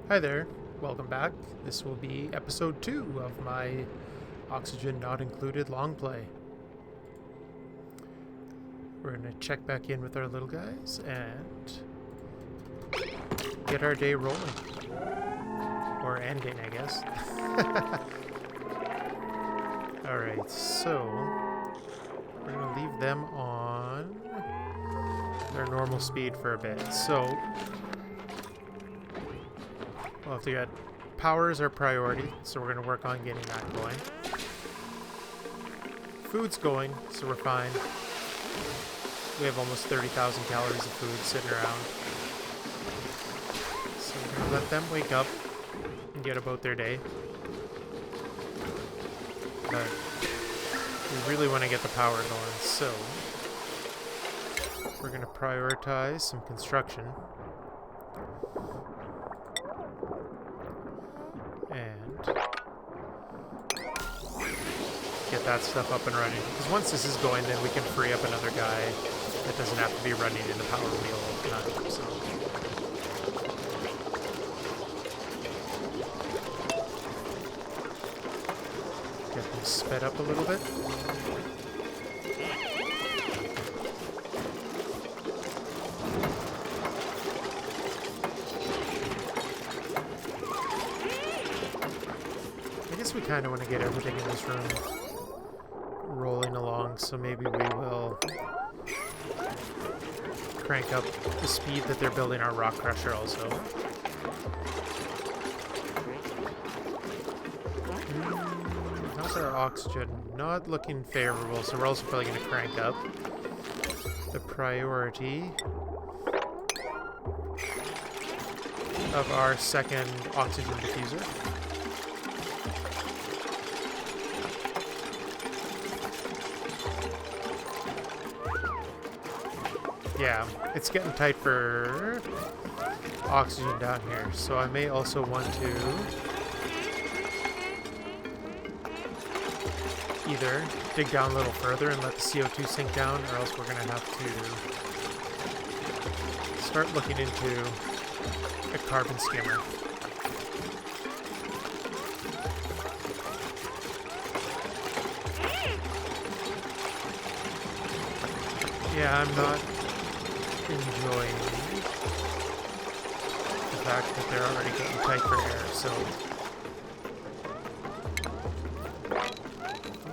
Hi there, welcome back. This will be episode 2 of my Oxygen Not Included long play. We're going to check back in with our little guys and get our day rolling. Or ending, I guess. Alright, so we're going to leave them on their normal speed for a bit. So we'll have to get power is our priority, so we're going to work on getting that going. Food's going, so we're fine. We have almost 30,000 calories of food sitting around. So we're going to let them wake up and get about their day. But we really want to get the power going, so we're going to prioritize some construction. And get that stuff up and running. Because once this is going, then we can free up another guy that doesn't have to be running in the power wheel all the time. So get them sped up a little bit. We kind of want to get everything in this room rolling along, so maybe we will crank up the speed that they're building our rock crusher also. How's our oxygen? Not looking favorable, so we're also probably going to crank up the priority of our second oxygen diffuser. Yeah, it's getting tight for oxygen down here, so I may also want to either dig down a little further and let the CO2 sink down, or else we're going to have to start looking into a carbon skimmer. Yeah, I'm not enjoying the fact that they're already getting tight for air, so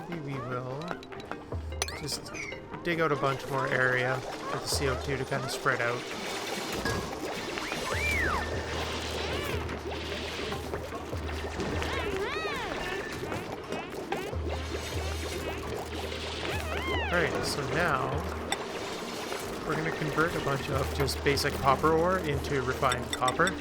maybe we will just dig out a bunch more area for the CO2 to kind of spread out. Alright, so now we're going to convert a bunch of just basic copper ore into refined copper. And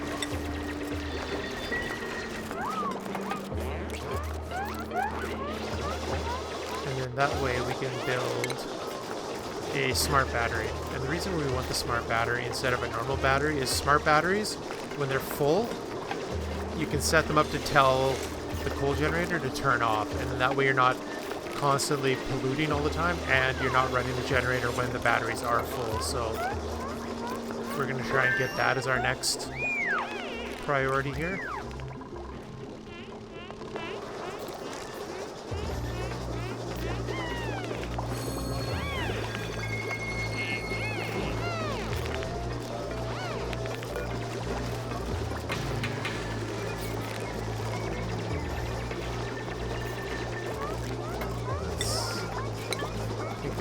then that way we can build a smart battery. And the reason we want the smart battery instead of a normal battery is smart batteries, when they're full, you can set them up to tell the coal generator to turn off. And then that way you're not constantly polluting all the time, and you're not running the generator when the batteries are full. So we're going to try and get that as our next priority here.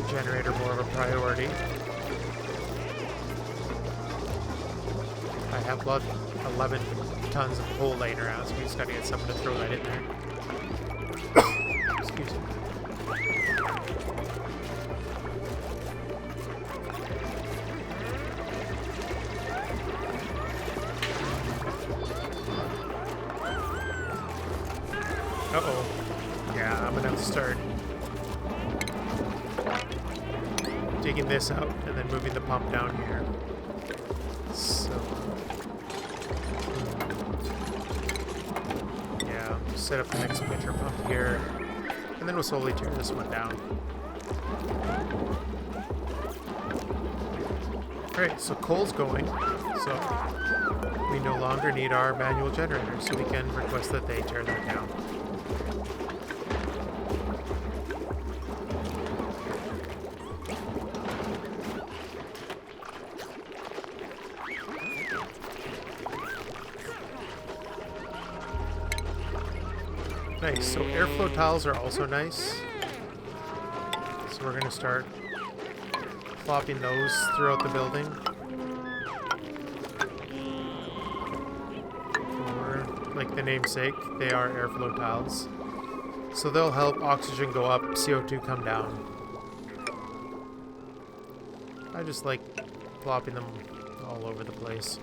Generator more of a priority. I have about 11 tons of coal laying around, so we just gotta get someone to throw that in there. Excuse me. Uh-oh. Yeah, I'm gonna have to start digging this out and then moving the pump down here. So yeah, set up the next pitcher pump here, and then we'll slowly tear this one down. Alright, so coal's going. So we no longer need our manual generator, so we can request that they tear that down. Nice. So airflow tiles are also nice. So we're going to start plopping those throughout the building. For, like the namesake, they are airflow tiles. So they'll help oxygen go up, CO2 come down. I just like plopping them all over the place.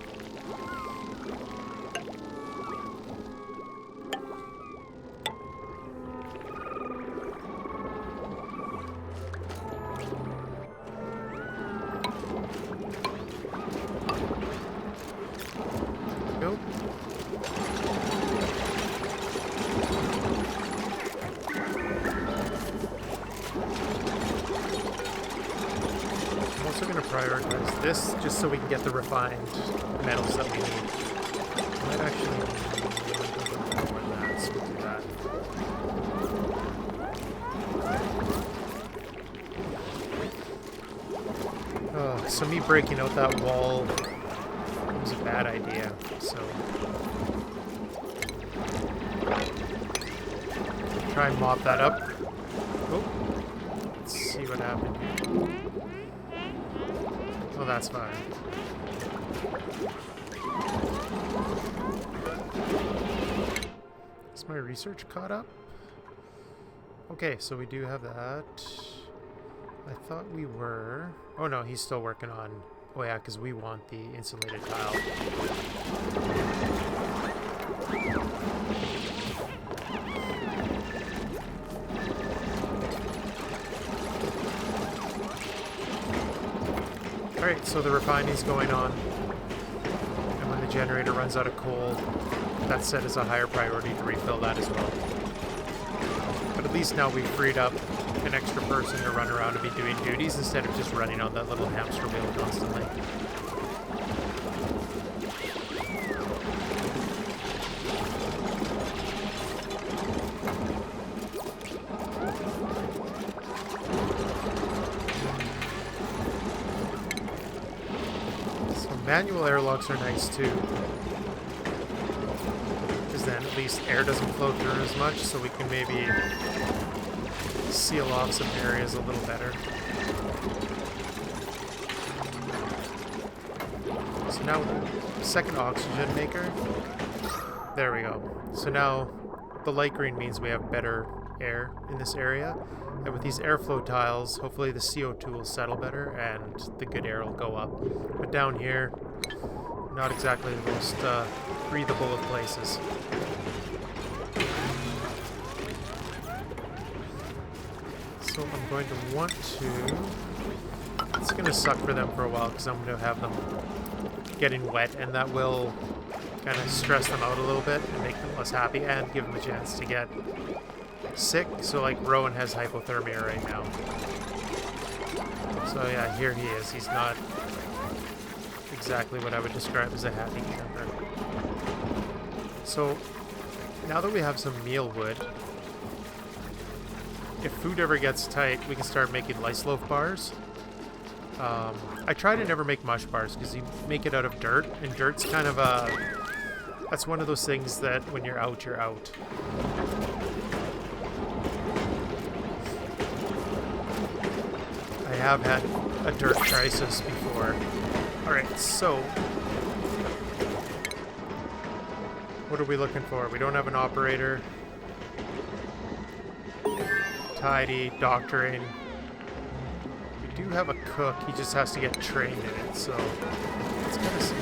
Prioritize this just so we can get the refined metals that we need. Might actually need more than that, so we'll do that. Oh, so me breaking out that wall was a bad idea, so try and mop that up. Oh, let's see what happened here. Oh, that's fine. Is my research caught up? Okay, so we do have that. I thought we were... Oh no, he's still working on... Oh yeah, because we want the insulated tile. Alright, so the refining's going on, and when the generator runs out of coal, that's set as a higher priority to refill that as well. But at least now we've freed up an extra person to run around and be doing duties instead of just running on that little hamster wheel constantly. Manual airlocks are nice too, because then at least air doesn't flow through as much, so we can maybe seal off some areas a little better. So now, second oxygen maker. There we go. So now the light green means we have better air in this area, and with these airflow tiles, hopefully the CO2 will settle better and the good air will go up. But down here, not exactly the most breathable of places. So I'm going to want to... It's going to suck for them for a while because I'm going to have them getting wet, and that will kind of stress them out a little bit and make them less happy and give them a chance to get sick. So like Rowan has hypothermia right now. So yeah, here he is. He's not exactly what I would describe as a happy camper. So now that we have some meal wood, if food ever gets tight, we can start making lice loaf bars. I try to never make mush bars because you make it out of dirt, and dirt's kind of a... That's one of those things that when you're out, you're out. I have had a dirt crisis before. Alright, so... What are we looking for? We don't have an operator. Tidy, doctoring. We do have a cook, he just has to get trained in it, so... Let's kind of see.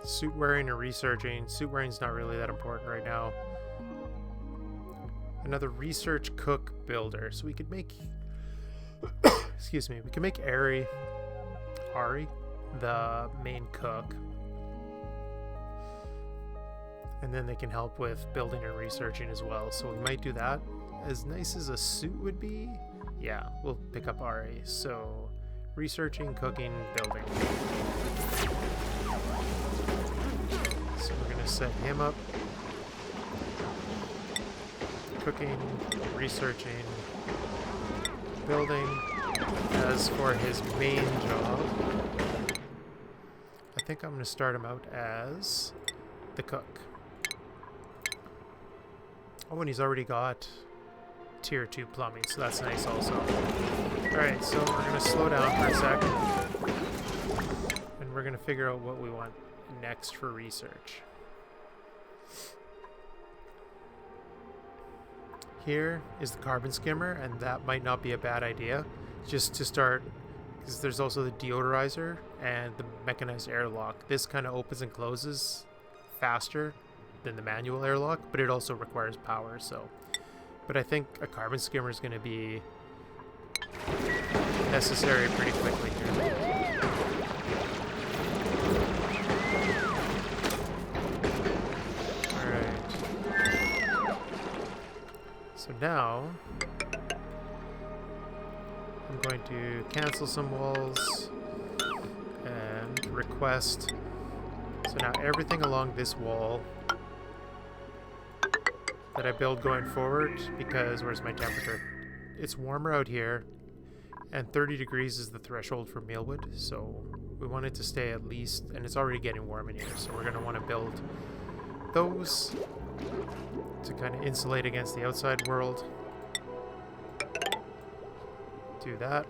Suit wearing or researching. Suit wearing's not really that important right now. Another research cook builder. So we could make... excuse me. We can make Ari, the main cook. And then they can help with building and researching as well. So we might do that. As nice as a suit would be, yeah, we'll pick up Ari. So Researching, cooking, building. So we're going to set him up. Cooking, researching, building. As for his main job, I think I'm going to start him out as the cook. Oh, and he's already got tier 2 plumbing, so that's nice also. Alright, so we're going to slow down for a second. And we're going to figure out what we want next for research. Here is the carbon skimmer, and that might not be a bad idea. Just to start, because there's also the deodorizer and the mechanized airlock. This kind of opens and closes faster than the manual airlock, but it also requires power, so. But I think a carbon skimmer is going to be necessary pretty quickly here. Alright. So now, I'm going to cancel some walls and request. So now everything along this wall that I build going forward, because where's my temperature? It's warmer out here, and 30 degrees is the threshold for mealwood, so we want it to stay at least, and it's already getting warm in here, so we're going to want to build those to kind of insulate against the outside world. Do that.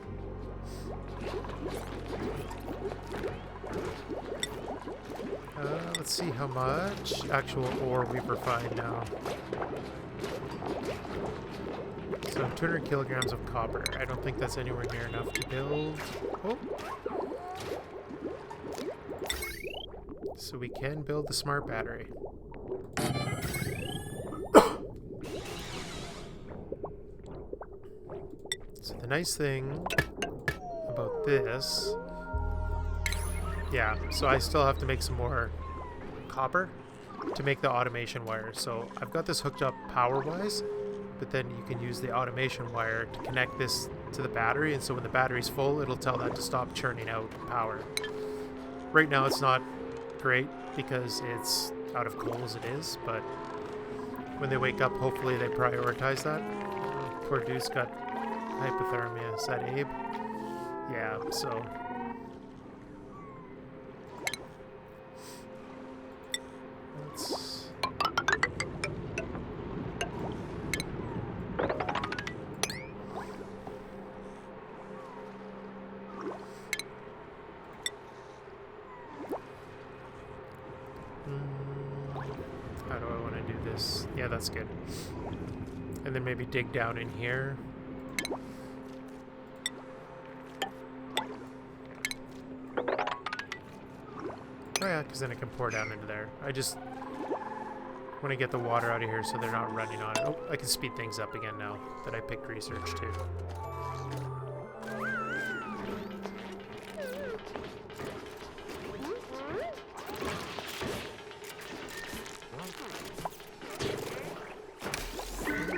Let's see how much actual ore we've refined now. So 200 kilograms of copper. I don't think that's anywhere near enough to build. Oh. So we can build the smart battery. So the nice thing about this, yeah, so I still have to make some more copper to make the automation wire. So I've got this hooked up power-wise, but then you can use the automation wire to connect this to the battery, and so when the battery's full, it'll tell that to stop churning out power. Right now it's not great because it's out of coal as it is, but when they wake up, hopefully they prioritize that. Poor dude's got hypothermia. Is that Abe? Yeah, so let's how do I want to do this? Yeah, that's good. And then maybe dig down in here. Oh yeah, because then it can pour down into there. I just want to get the water out of here so they're not running on it. Oh, I can speed things up again now that I picked research too.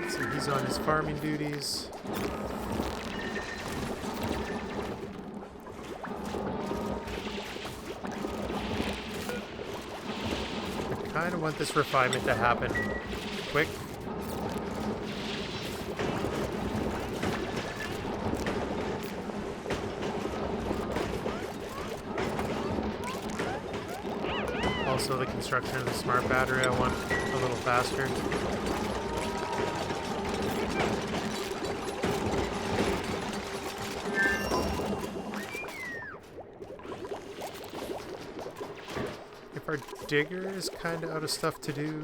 So he's on his farming duties. I kind of want this refinement to happen quick. Also, the construction of the smart battery I want a little faster. Our digger is kind of out of stuff to do.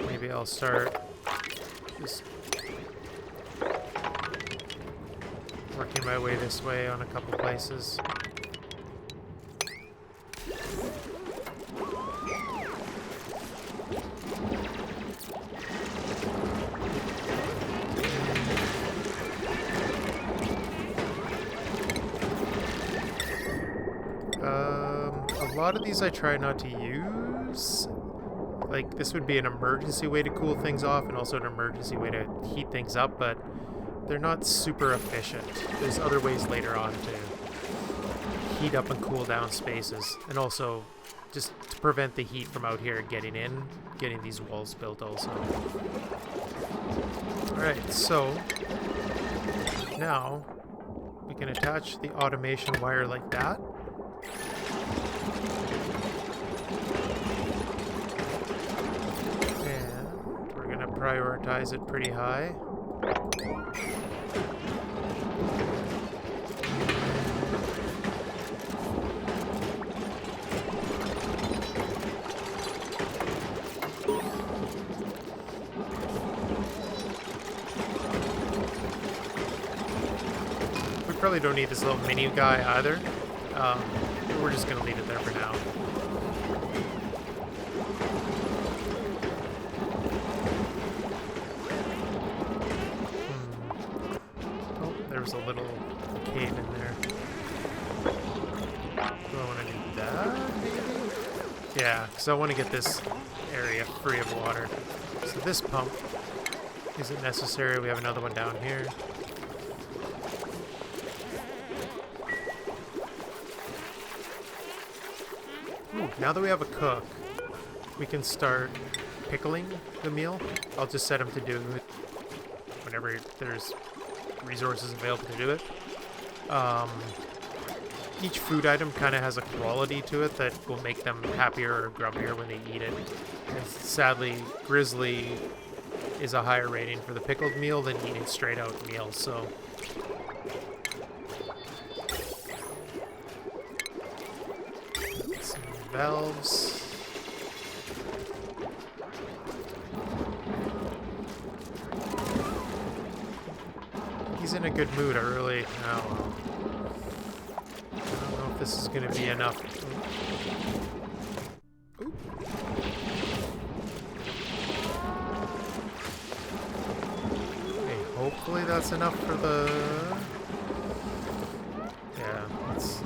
Maybe I'll start just working my way this way on a couple places. A lot of these I try not to use. Like, this would be an emergency way to cool things off and also an emergency way to heat things up, but they're not super efficient. There's other ways later on to heat up and cool down spaces, and also just to prevent the heat from out here getting in, getting these walls built also. Alright, so now we can attach the automation wire like that. And we're going to prioritize it pretty high. Probably don't need this little mini guy either. We're just gonna leave it there for now. Oh, there was a little cave in there. Do I want to do that, maybe? Yeah, because I want to get this area free of water. So this pump isn't necessary. We have another one down here. Now that we have a cook, we can start pickling the meal. I'll just set him to do it whenever there's resources available to do it. Each food item kind of has a quality to it that will make them happier or grumpier when they eat it. And sadly, Grizzly is a higher rating for the pickled meal than eating straight out meals, so... valves. He's in a good mood early. Oh, I don't know if this is going to be enough. Ooh. Okay, hopefully that's enough for the... Yeah, let's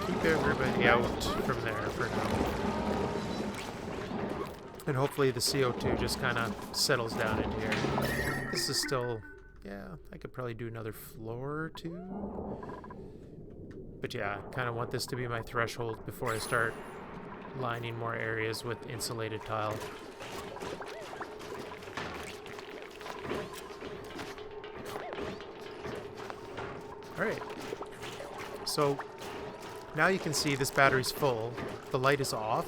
keep everybody out from there for now. And hopefully the CO2 just kind of settles down into here. This is still... Yeah, I could probably do another floor or two. But yeah, I kind of want this to be my threshold before I start lining more areas with insulated tile. Alright. So, now you can see this battery's full. The light is off.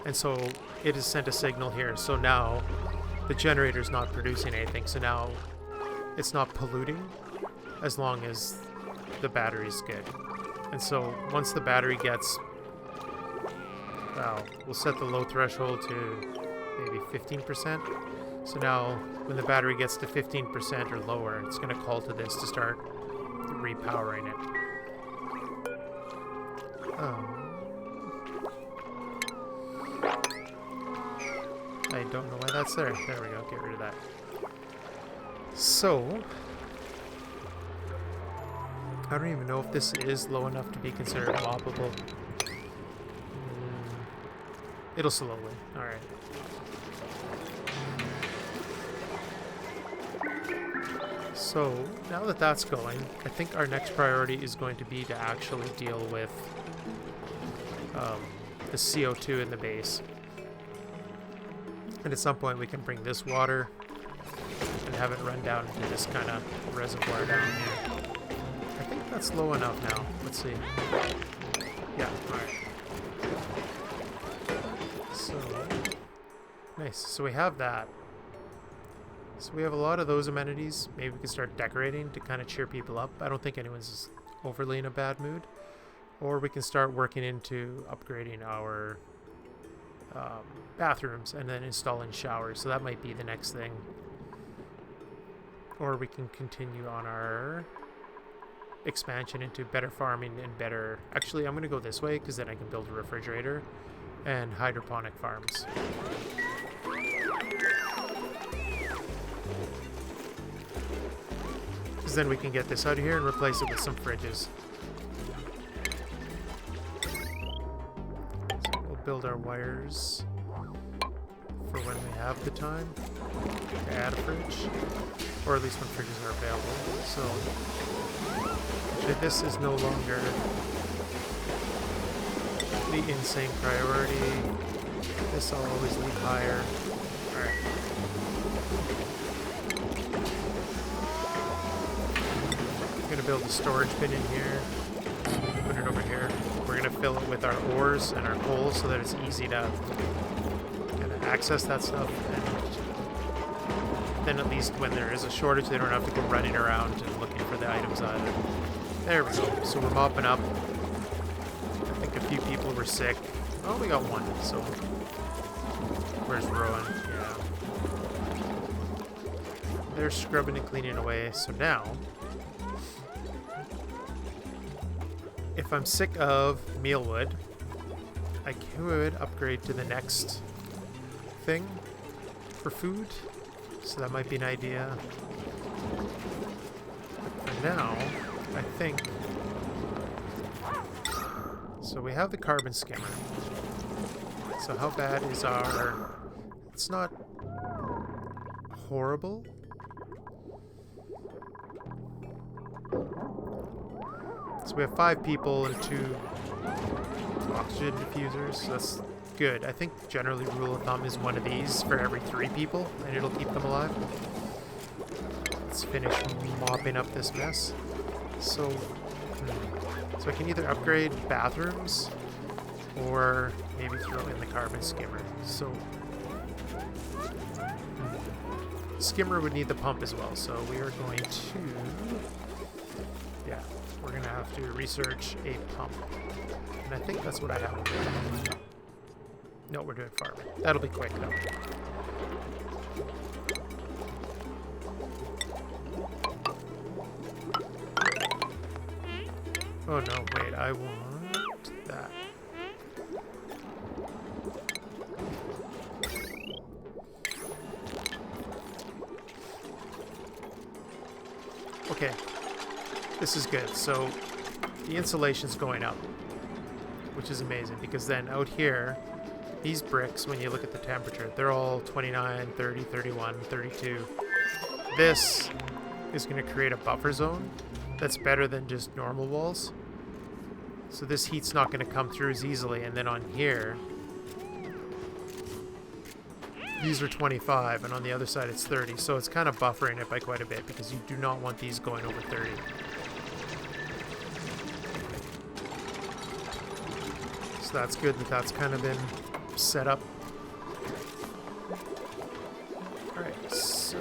And so it has sent a signal here. So now the generator's not producing anything. So now it's not polluting as long as the battery's good. And so once the battery gets, well, we'll set the low threshold to maybe 15%. So now when the battery gets to 15% or lower, it's going to call to this to start repowering it. I don't know why that's there. There we go. Get rid of that. So, I don't even know if this is low enough to be considered moppable. It'll slowly. Alright. So, now that that's going, I think our next priority is going to be to actually deal with the CO2 in the base. And at some point we can bring this water and have it run down into this kind of reservoir down here. I think that's low enough now. Let's see. Yeah, alright. So, nice. So we have that. So we have a lot of those amenities. Maybe we can start decorating to kind of cheer people up. I don't think anyone's overly in a bad mood. Or we can start working into upgrading our bathrooms and then installing showers. So that might be the next thing. Or we can continue on our expansion into better farming and better... Actually, I'm going to go this way because then I can build a refrigerator and hydroponic farms. Because then we can get this out of here and replace it with some fridges. So we'll build our wires for when we have the time to add a fridge. Or at least when fridges are available. So, actually this is no longer completely insane priority. This I'll always leave higher. Alright. I'm gonna build a storage bin in here. Put it over here. We're gonna fill it with our ores and our coal so that it's easy to kind of access that stuff. And then at least when there is a shortage, they don't have to go running around and looking for the items either. There we go. So we're mopping up. I think a few people were sick. Oh, we got one. So where's Rowan? Yeah. They're scrubbing and cleaning away. So now, if I'm sick of mealwood, I could upgrade to the next thing for food. So that might be an idea. But for now, I think... So we have the carbon skimmer. So how bad is our... It's not horrible. So we have 5 people and 2 oxygen diffusers. So that's good. I think generally rule of thumb is one of these for every 3 people, and it'll keep them alive. Let's finish mopping up this mess. So, so I can either upgrade bathrooms or maybe throw in the carbon skimmer. So, skimmer would need the pump as well. So we are going to, yeah, we're gonna have to research a pump, and I think that's what I have. No, we're doing farming. That'll be quick though. Oh no, wait, I want that. Okay, this is good. So the insulation's going up, which is amazing, because then out here, these bricks, when you look at the temperature, they're all 29, 30, 31, 32. This is going to create a buffer zone that's better than just normal walls. So this heat's not going to come through as easily. And then on here, these are 25, and on the other side it's 30. So it's kind of buffering it by quite a bit, because you do not want these going over 30. So that's good that that's kind of been set up. Alright, so...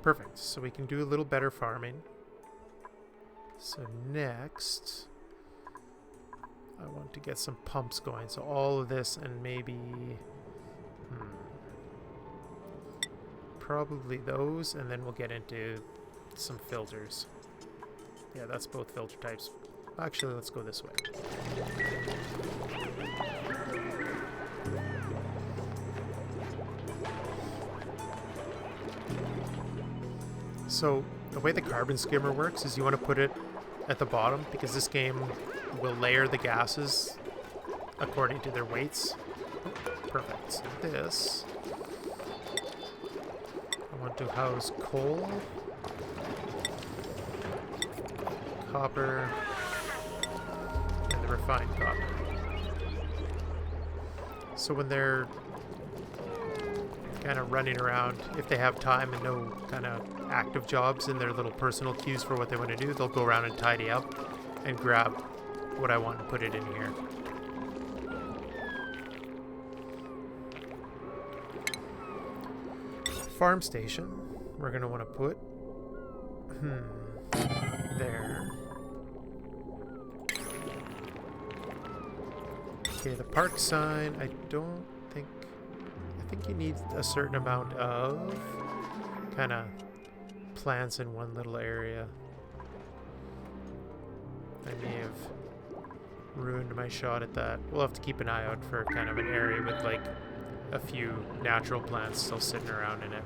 Perfect. So we can do a little better farming. So next, I want to get some pumps going. So all of this and maybe... Probably those, and then we'll get into some filters. Yeah, that's both filter types. Actually, let's go this way. So the way the carbon skimmer works is you want to put it at the bottom, because this game will layer the gases according to their weights. Perfect. So this, I want to house coal, copper, and the refined copper. So when they're kind of running around, if they have time and no kind of active jobs in their little personal queues for what they want to do, they'll go around and tidy up and grab what I want and put it in here. Farm station, we're going to want to put there. Okay, the park sign, I think you need a certain amount of kind of plants in one little area. I may have ruined my shot at that. We'll have to keep an eye out for kind of an area with like a few natural plants still sitting around in it,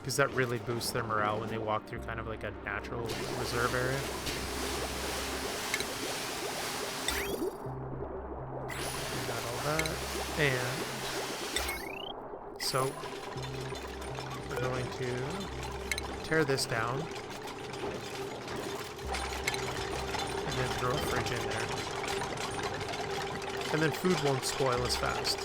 because that really boosts their morale when they walk through kind of like a natural reserve area. Got all that. And so we're going to tear this down and then throw a fridge in there. And then food won't spoil as fast.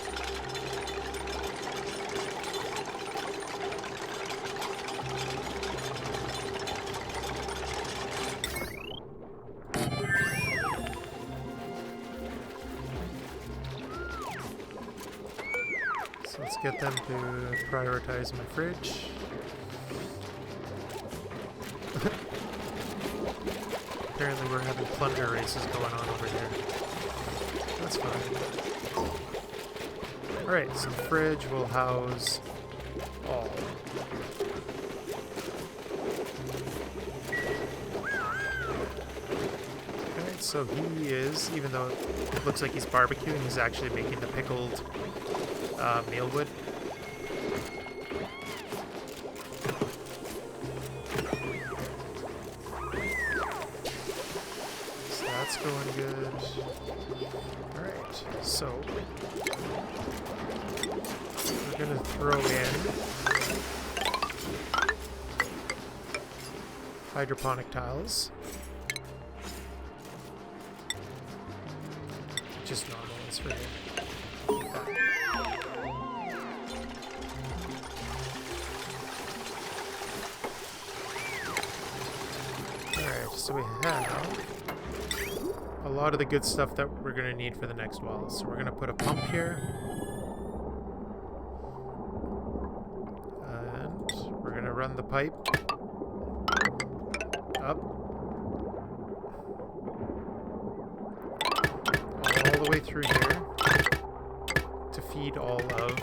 So let's get them to prioritize my fridge. Apparently we're having plunder races going on over here. That's fine. Alright, so the fridge will house all. Alright, so he is, even though it looks like he's barbecuing, he's actually making the pickled mealwood. That's going good. Alright, so we're gonna throw in hydroponic tiles. Just normal ones for you. Alright, so we have a lot of the good stuff that we're going to need for the next wall. So we're going to put a pump here. And we're going to run the pipe up all the way through here to feed all of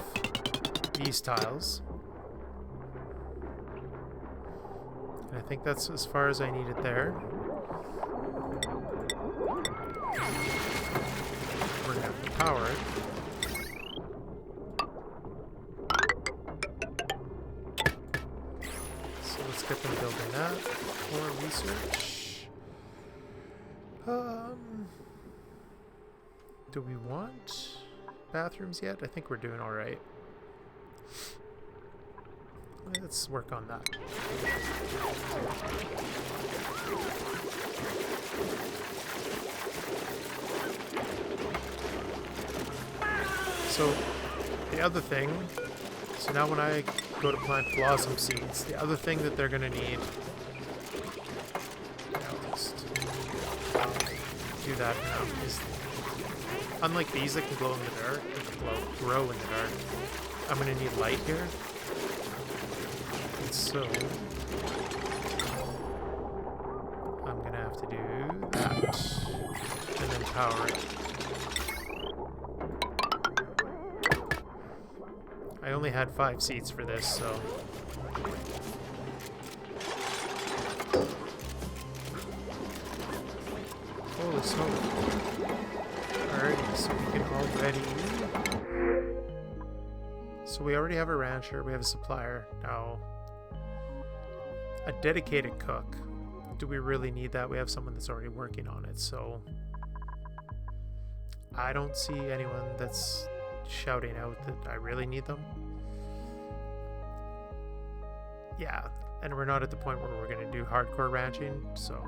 these tiles. And I think that's as far as I need it there. We're going to have to power it. So let's get them building that for research. Do we want bathrooms yet? I think we're doing alright. Let's work on that. So the other thing, so now when I go to plant blossom seeds, the other thing that they're going to need, I'll just do that now, is unlike these that can glow in the dark, grow in the dark, I'm going to need light here. And so I'm going to have to do that and then power it. I only had 5 seeds for this, so holy smoke. Alright, so we can already... So we already have a rancher, we have a supplier. Now, a dedicated cook. Do we really need that? We have someone that's already working on it, so I don't see anyone that's shouting out that I really need them. Yeah, and we're not at the point where we're going to do hardcore ranching, so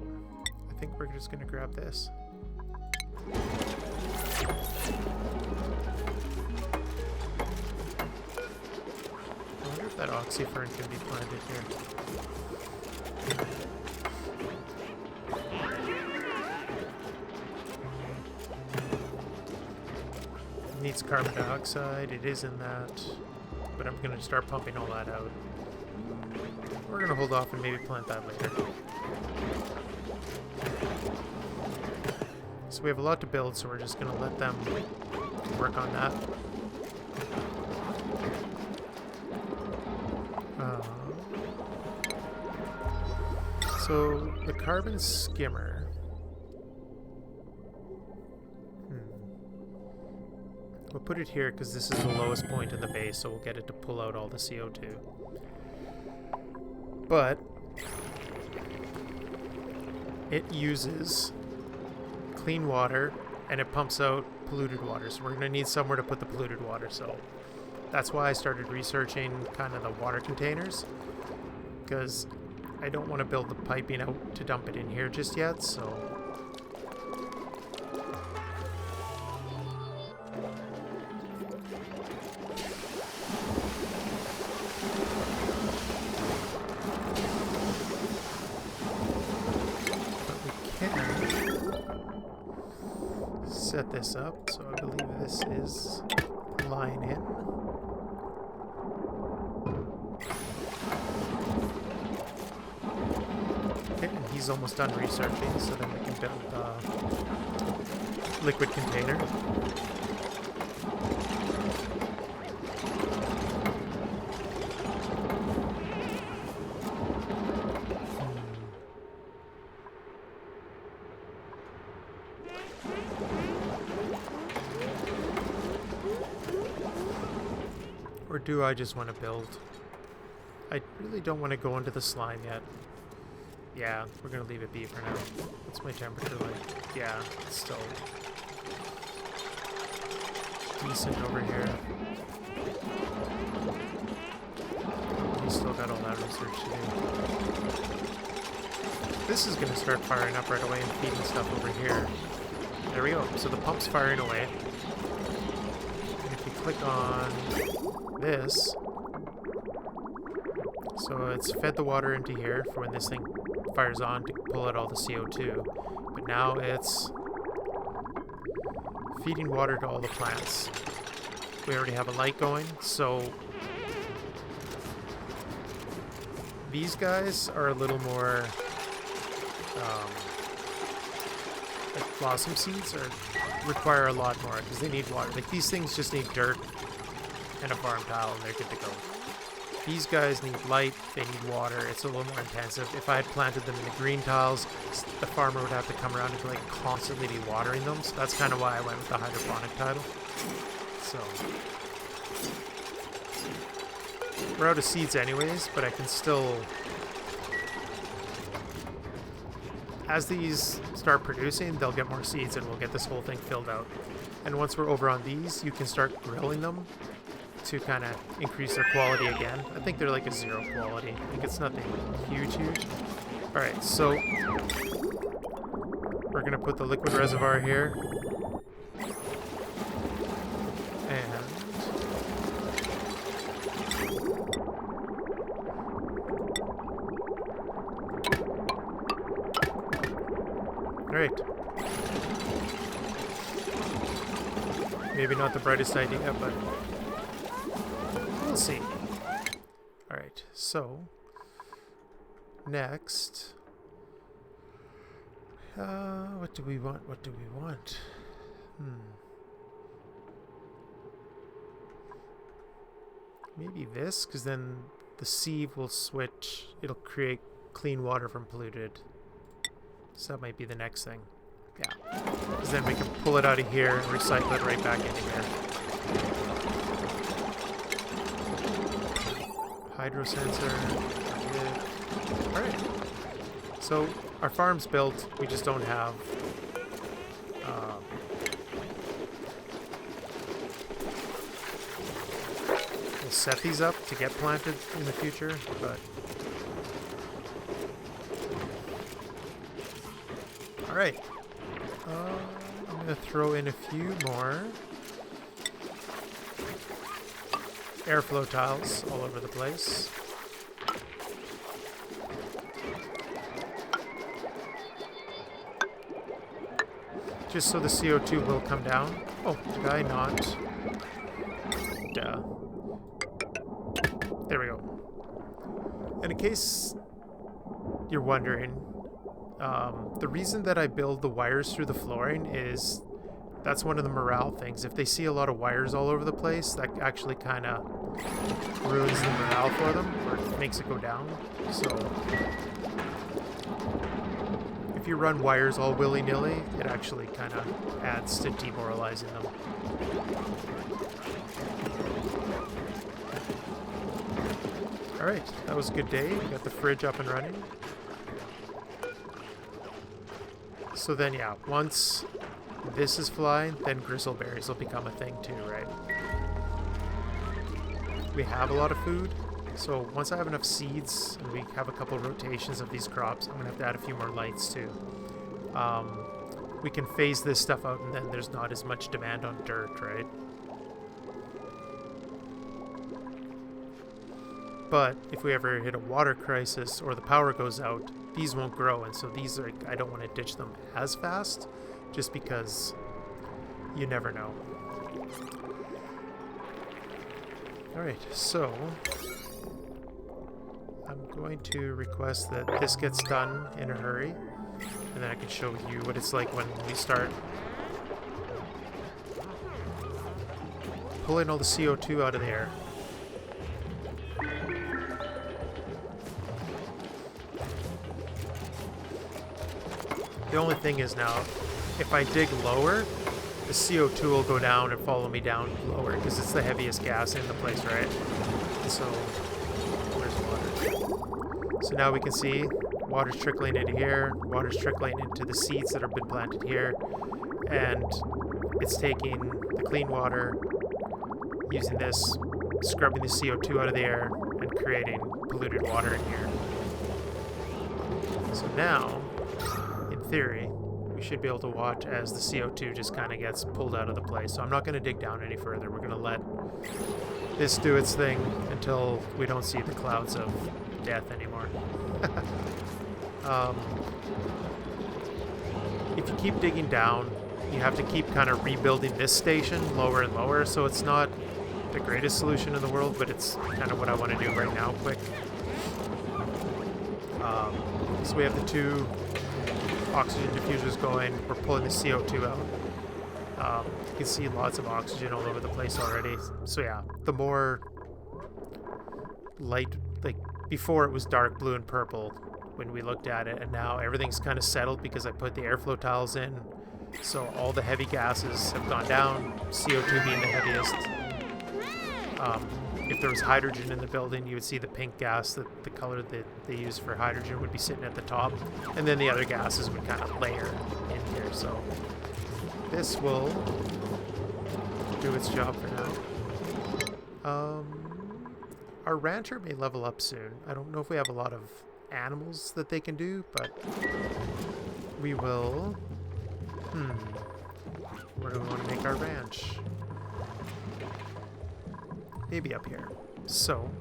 I think we're just going to grab this. I wonder if that oxyfern can be planted here. It needs carbon dioxide, it is in that, but I'm going to start pumping all that out. We're going to hold off and maybe plant that later. So we have a lot to build, so we're just going to let them work on that. So the carbon skimmer. We'll put it here because this is the lowest point in the base, so we'll get it to pull out all the CO2. But it uses clean water and it pumps out polluted water, so we're going to need somewhere to put the polluted water. So that's why I started researching kind of the water containers, because I don't want to build the piping out to dump it in here just yet. So set this up. So I believe this is line in. Okay, and he's almost done researching, so then we can build a liquid container. Or do I just want to build? I really don't want to go into the slime yet. Yeah, we're going to leave it be for now. What's my temperature like? Yeah, it's still decent over here. We still got all that research to do. This is going to start firing up right away and feeding stuff over here. There we go. So the pump's firing away. And if you click on this, so it's fed the water into here for when this thing fires on to pull out all the CO2, but now it's feeding water to all the plants. We already have a light going, so these guys are a little more like blossom seeds require a lot more because they need water. Like these things just need dirt and a farm tile and they're good to go. These guys need light, they need water, it's a little more intensive. If I had planted them in the green tiles, the farmer would have to come around and like constantly be watering them, so that's kind of why I went with the hydroponic title. So, we're out of seeds anyways, but I can still, as these start producing, they'll get more seeds and we'll get this whole thing filled out. And once we're over on these, you can start grilling them to kind of increase their quality again. I think they're like a 0 quality. I think it's nothing huge. Alright, so we're going to put the liquid reservoir here. And alright. Maybe not the brightest idea, but we'll see. Alright, so next, what do we want? What do we want? Maybe this, because then the sieve will switch. It'll create clean water from polluted. So that might be the next thing. Yeah, because then we can pull it out of here and recycle it right back into here. Hydro sensor. Alright. So our farm's built, we just don't have we'll set these up to get planted in the future, but alright. I'm going to throw in a few more airflow tiles all over the place. Just so the CO2 will come down. Oh, did I not? Duh. There we go. And in case you're wondering, the reason that I build the wires through the flooring is that's one of the morale things. If they see a lot of wires all over the place, that actually kind of ruins the morale for them, or makes it go down. So if you run wires all willy-nilly, it actually kind of adds to demoralizing them. Alright, that was a good day. We got the fridge up and running. So then, yeah, once this is flying, then grizzleberries will become a thing too, right? We have a lot of food, so once I have enough seeds and we have a couple rotations of these crops, I'm going to have to add a few more lights too. We can phase this stuff out and then there's not as much demand on dirt, right? But if we ever hit a water crisis or the power goes out, these won't grow, and so these are, I don't want to ditch them as fast, just because you never know. Alright, so I'm going to request that this gets done in a hurry, and then I can show you what it's like when we start pulling all the CO2 out of the air. The only thing is now, if I dig lower, the CO2 will go down and follow me down lower because it's the heaviest gas in the place, right? So, where's water? So now we can see water's trickling into here, water's trickling into the seeds that have been planted here, and it's taking the clean water, using this, scrubbing the CO2 out of the air, and creating polluted water in here. So now, in theory, we should be able to watch as the CO2 just kind of gets pulled out of the place. So I'm not going to dig down any further. We're going to let this do its thing until we don't see the clouds of death anymore. If you keep digging down, you have to keep kind of rebuilding this station lower and lower, so it's not the greatest solution in the world, but it's kind of what I want to do right now, quick. So we have the two oxygen diffusers going. We're pulling the CO2 out. You can see lots of oxygen all over the place already. So yeah, the more light, like before it was dark blue and purple when we looked at it, and now everything's kind of settled because I put the airflow tiles in. So all the heavy gases have gone down, CO2 being the heaviest. If there was hydrogen in the building, you would see the pink gas, that the color that they use for hydrogen would be sitting at the top, and then the other gases would kind of layer in here. So this will do its job for now. Our rancher may level up soon. I don't know if we have a lot of animals that they can do, but we will. Where do we want to make our ranch? Maybe up here. So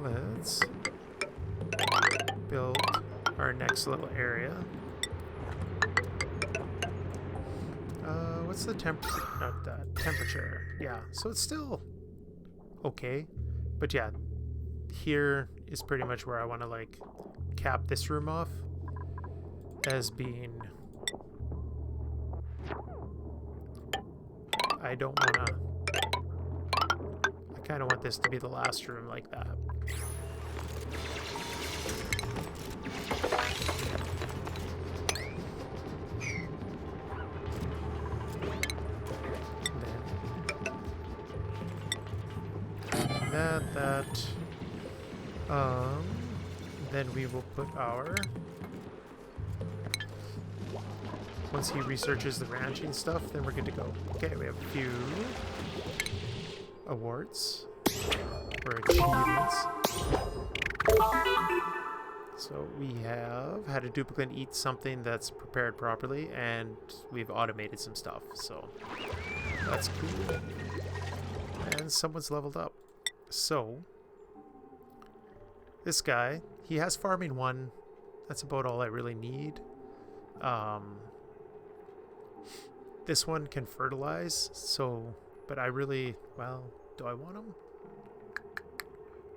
let's build our next little area. What's the temperature? Not that temperature. Yeah, so it's still okay, but yeah, here is pretty much where I want to like cap this room off as being. I don't want to. I kind of want this to be the last room like that. Then we will put our. Once he researches the ranching stuff, then we're good to go. Okay, we have a few awards or achievements. So we have had a duplicate eat something that's prepared properly, and we've automated some stuff, so that's cool. And someone's leveled up. So this guy, he has farming 1. That's about all I really need. This one can fertilize, so, but I really, well, do I want him?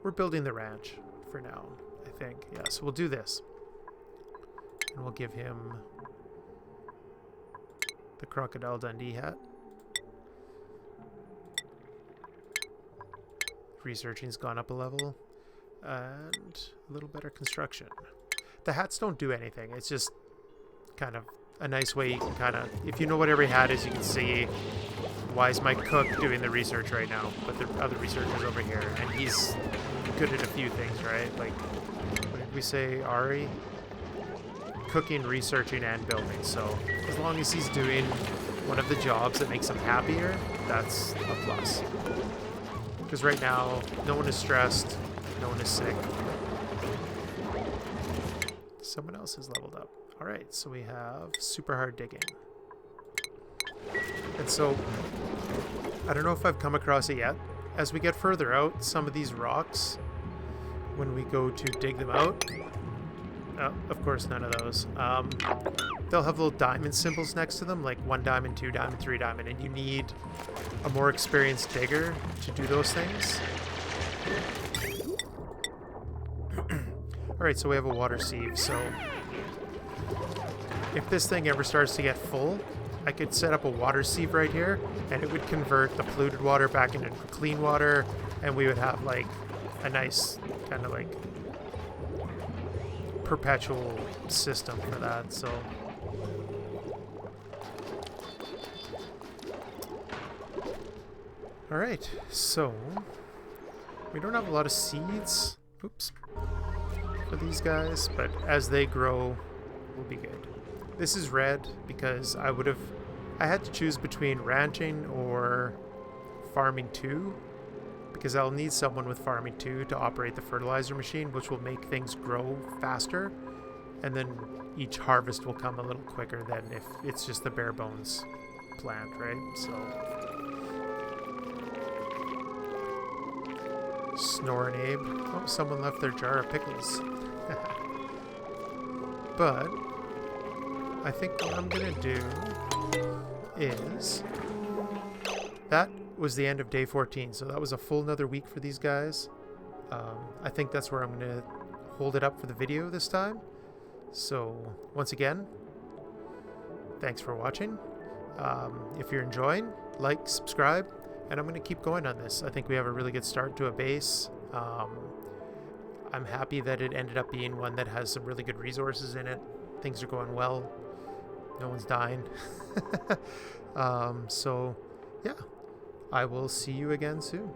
We're building the ranch for now, I think. Yeah, so we'll do this. And we'll give him the Crocodile Dundee hat. Researching's gone up a level. And a little better construction. The hats don't do anything. It's just kind of a nice way you can kind of, if you know what every hat is, you can see why is my cook doing the research right now, but the other researcher's over here, and he's good at a few things, right? Like, what did we say, Ari? Cooking, researching, and building. So as long as he's doing one of the jobs that makes him happier, that's a plus. Because right now, no one is stressed, no one is sick. Someone else has leveled up. Alright, so we have super hard digging. And so, I don't know if I've come across it yet. As we get further out, some of these rocks, when we go to dig them out, Oh, of course, none of those. They'll have little diamond symbols next to them, like 1 diamond, 2 diamond, 3 diamond, and you need a more experienced digger to do those things. Alright, so we have a water sieve, so if this thing ever starts to get full, I could set up a water sieve right here, and it would convert the polluted water back into clean water, and we would have like a nice kind of like perpetual system for that. So all right, so we don't have a lot of seeds, oops, for these guys, but as they grow we'll be good. This is red because I had to choose between ranching or farming 2, because I'll need someone with farming 2 to operate the fertilizer machine, which will make things grow faster, and then each harvest will come a little quicker than if it's just the bare bones plant, right? So snoring Abe. Oh, someone left their jar of pickles. But I think what I'm gonna do is, that was the end of day 14, so that was a full another week for these guys. I think that's where I'm gonna hold it up for the video this time. So once again, thanks for watching. If you're enjoying, like, subscribe, and I'm gonna keep going on this. I think we have a really good start to a base. I'm happy that it ended up being one that has some really good resources in it. Things are going well. No one's dying. So yeah, I will see you again soon.